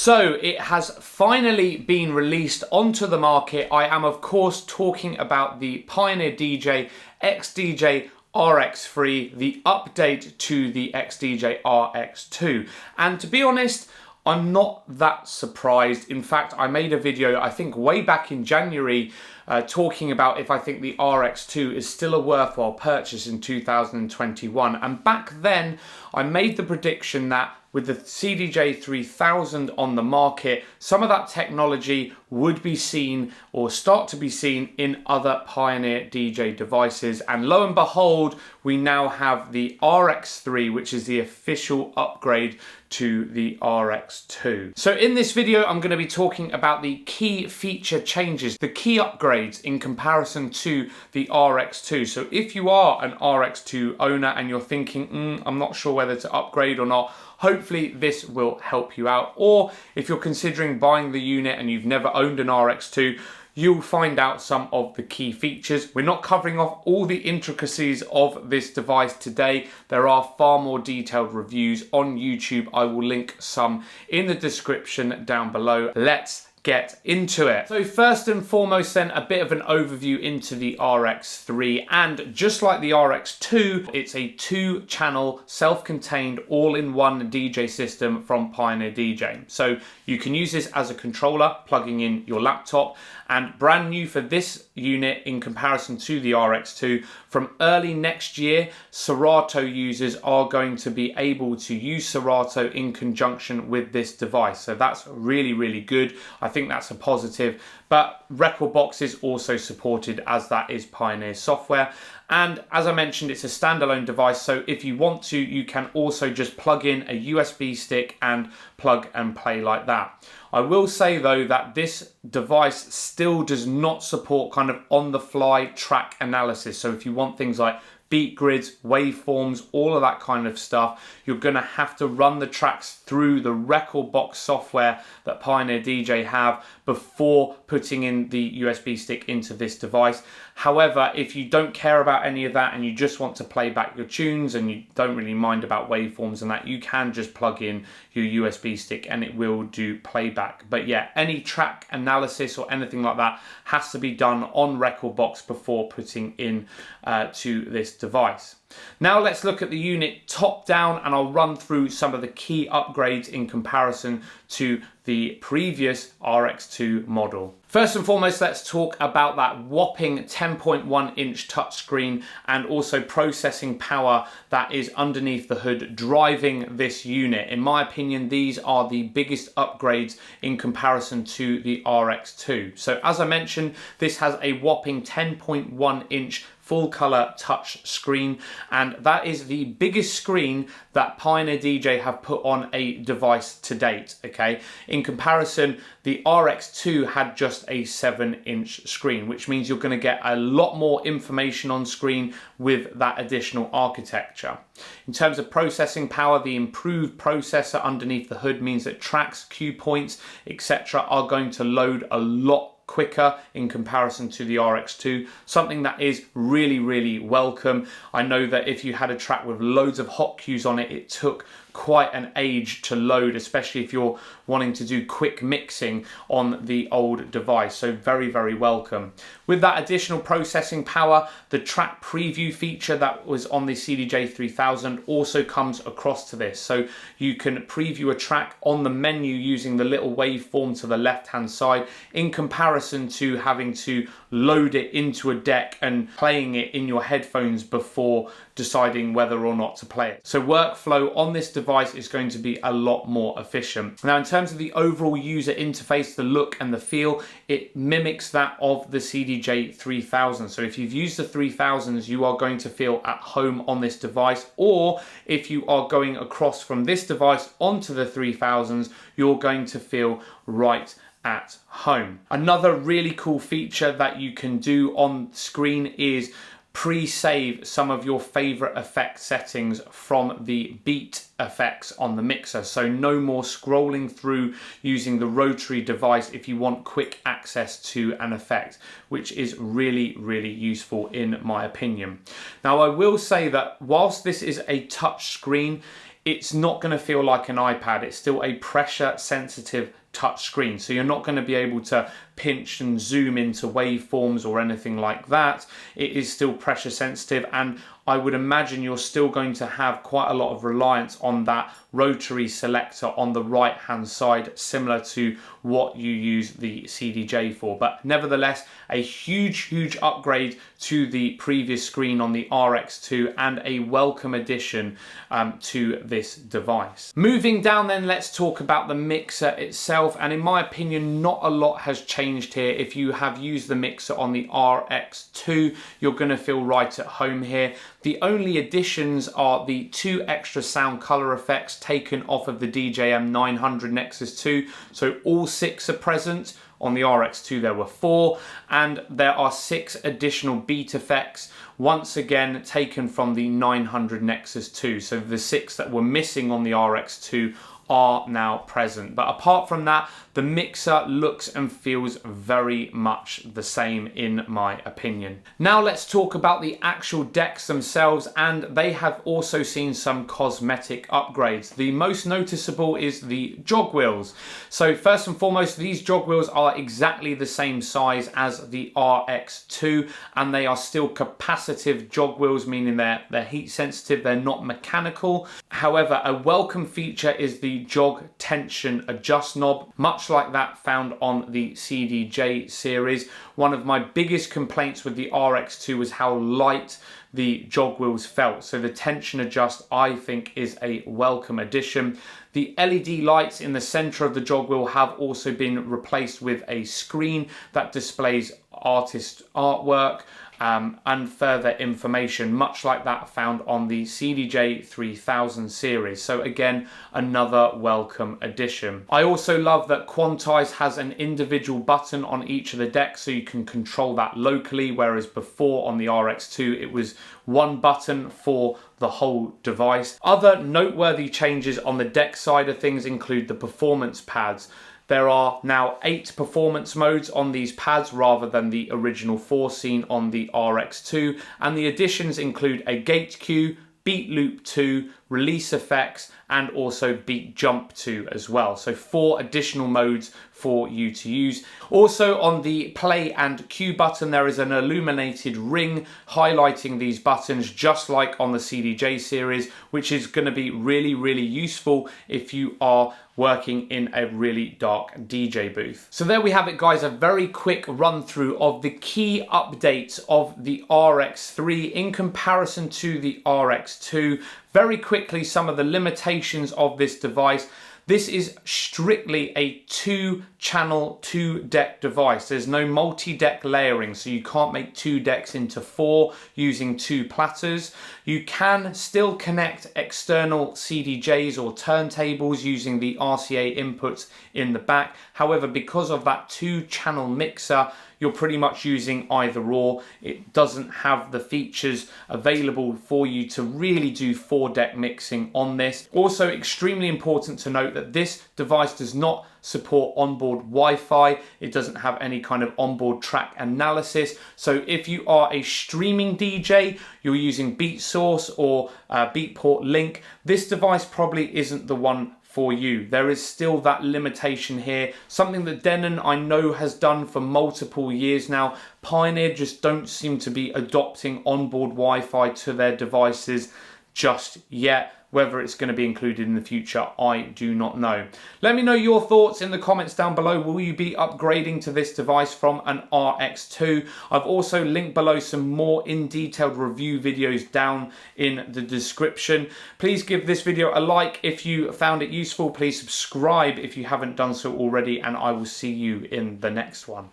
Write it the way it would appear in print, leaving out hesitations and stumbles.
So it has finally been released onto the market. I am of course talking about the Pioneer DJ XDJ-RX3, the update to the XDJ-RX2. And to be honest, I'm not that surprised. In fact, I made a video, I think way back in January, talking about if I think the RX2 is still a worthwhile purchase in 2021. And back then, I made the prediction that with the XDJ-3000 on the market, some of that technology would be seen or start to be seen in other Pioneer DJ devices. And lo and behold, we now have the RX3, which is the official upgrade to the RX2. So in this video, I'm going to be talking about the key feature changes, the key upgrades in comparison to the RX2. So if you are an RX2 owner and you're thinking, I'm not sure whether to upgrade or not, hopefully this will help you out. Or if you're considering buying the unit and you've never owned an RX2, you'll find out some of the key features. We're not covering off all the intricacies of this device today. There are far more detailed reviews on YouTube. I will link some in the description down below. Let's get into it. So first and foremost then, a bit of an overview into the RX3, and just like the RX2, it's a 2-channel self-contained all-in-one DJ system from Pioneer DJ. So you can use this as a controller, plugging in your laptop, and brand new for this unit in comparison to the RX2, from early next year, Serato users are going to be able to use Serato in conjunction with this device. So that's really, really good. I think that's a positive, but Rekordbox is also supported as that is Pioneer software. And as I mentioned, it's a standalone device, so if you want to, you can also just plug in a USB stick and plug and play like that. I will say though that this device still does not support kind of on-the-fly track analysis. So if you want things like beat grids, waveforms, all of that kind of stuff, you're going to have to run the tracks through the Rekordbox software that Pioneer DJ have before putting in the USB stick into this device. However, if you don't care about any of that and you just want to play back your tunes and you don't really mind about waveforms and that, you can just plug in your USB stick and it will do playback. But yeah, any track analysis or anything like that has to be done on Rekordbox before putting in to this device. Now let's look at the unit top down, and I'll run through some of the key upgrades in comparison to the previous RX2 model. First and foremost, let's talk about that whopping 10.1-inch touchscreen and also processing power that is underneath the hood driving this unit. In my opinion, these are the biggest upgrades in comparison to the RX2. So as I mentioned, this has a whopping 10.1-inch full color touch screen, and that is the biggest screen that Pioneer DJ have put on a device to date. Okay, in comparison, the RX2 had just a 7-inch screen, which means you're going to get a lot more information on screen with that additional architecture. In terms of processing power, the improved processor underneath the hood means that tracks, cue points, etc. are going to load a lot quicker in comparison to the RX2, something that is really, really welcome. I know that if you had a track with loads of hot cues on it, it took quite an age to load, especially if you're wanting to do quick mixing on the old device. So very, very welcome. With that additional processing power, the track preview feature that was on the XDJ-3000 also comes across to this. So you can preview a track on the menu using the little waveform to the left-hand side, in comparison to having to load it into a deck and playing it in your headphones before deciding whether or not to play it. So workflow on this device is going to be a lot more efficient. Now, in terms of the overall user interface, the look and the feel, it mimics that of the XDJ-3000. So if you've used the 3000s, you are going to feel at home on this device, or if you are going across from this device onto the 3000s, you're going to feel right at home. Another really cool feature that you can do on screen is pre-save some of your favorite effect settings from the beat effects on the mixer. So no more scrolling through using the rotary device if you want quick access to an effect, which is really, really useful in my opinion. Now, I will say that whilst this is a touch screen, it's not going to feel like an iPad. It's still a pressure sensitive touch screen, so you're not going to be able to pinch and zoom into waveforms or anything like that. It is still pressure sensitive, and I would imagine you're still going to have quite a lot of reliance on that rotary selector on the right hand side, similar to what you use the CDJ for. But nevertheless, a huge upgrade to the previous screen on the RX2 and a welcome addition to this device. Moving down then, let's talk about the mixer itself, and in my opinion not a lot has changed here. If you have used the mixer on the RX2, you're going to feel right at home here. The only additions are the 2 extra sound color effects taken off of the DJM-900 Nexus 2. So all 6 are present. On the RX2 there were 4, and there are 6 additional beat effects, once again taken from the 900 Nexus 2. So the 6 that were missing on the RX2 are now present. But apart from that, the mixer looks and feels very much the same in my opinion. Now let's talk about the actual decks themselves, and they have also seen some cosmetic upgrades. The most noticeable is the jog wheels. So first and foremost, these jog wheels are exactly the same size as the RX2, and they are still capacitive jog wheels, meaning they're heat sensitive, they're not mechanical. However, a welcome feature is the jog tension adjust knob, much like that found on the CDJ series. One of my biggest complaints with the RX2 was how light the jog wheels felt. So the tension adjust, I think, is a welcome addition. The LED lights in the center of the jog wheel have also been replaced with a screen that displays artist artwork and further information, much like that found on the XDJ-3000 series. So again, another welcome addition. I also love that Quantize has an individual button on each of the decks, so you can control that locally, whereas before on the RX2 it was one button for the whole device. Other noteworthy changes on the deck side of things include the performance pads. There are now 8 performance modes on these pads rather than the original 4 seen on the RX2, and the additions include a gate cue, beat loop 2, release effects, and also beat jump 2 as well. So 4 additional modes for you to use. Also on the play and cue button, there is an illuminated ring highlighting these buttons, just like on the CDJ series, which is going to be really useful if you are working in a really dark DJ booth. So there we have it, guys, a very quick run through of the key updates of the RX3 in comparison to the RX2. Very quickly, some of the limitations of this device. This is strictly a 2-channel, 2-deck device. There's no multi-deck layering, so you can't make 2 decks into 4 using 2 platters. You can still connect external CDJs or turntables using the RCA inputs in the back. However, because of that 2-channel mixer, you're pretty much using either or. It doesn't have the features available for you to really do 4-deck mixing on this. Also, extremely important to note that this device does not support onboard Wi-Fi. It doesn't have any kind of onboard track analysis. So if you are a streaming DJ, you're using BeatSource or Beatport Link, this device probably isn't the one for you. There is still that limitation here, something that Denon I know has done for multiple years now. Pioneer just don't seem to be adopting onboard Wi-Fi to their devices just yet. Whether it's going to be included in the future, I do not know. Let me know your thoughts in the comments down below. Will you be upgrading to this device from an RX2? I've also linked below some more in-detailed review videos down in the description. Please give this video a like if you found it useful. Please subscribe if you haven't done so already, and I will see you in the next one.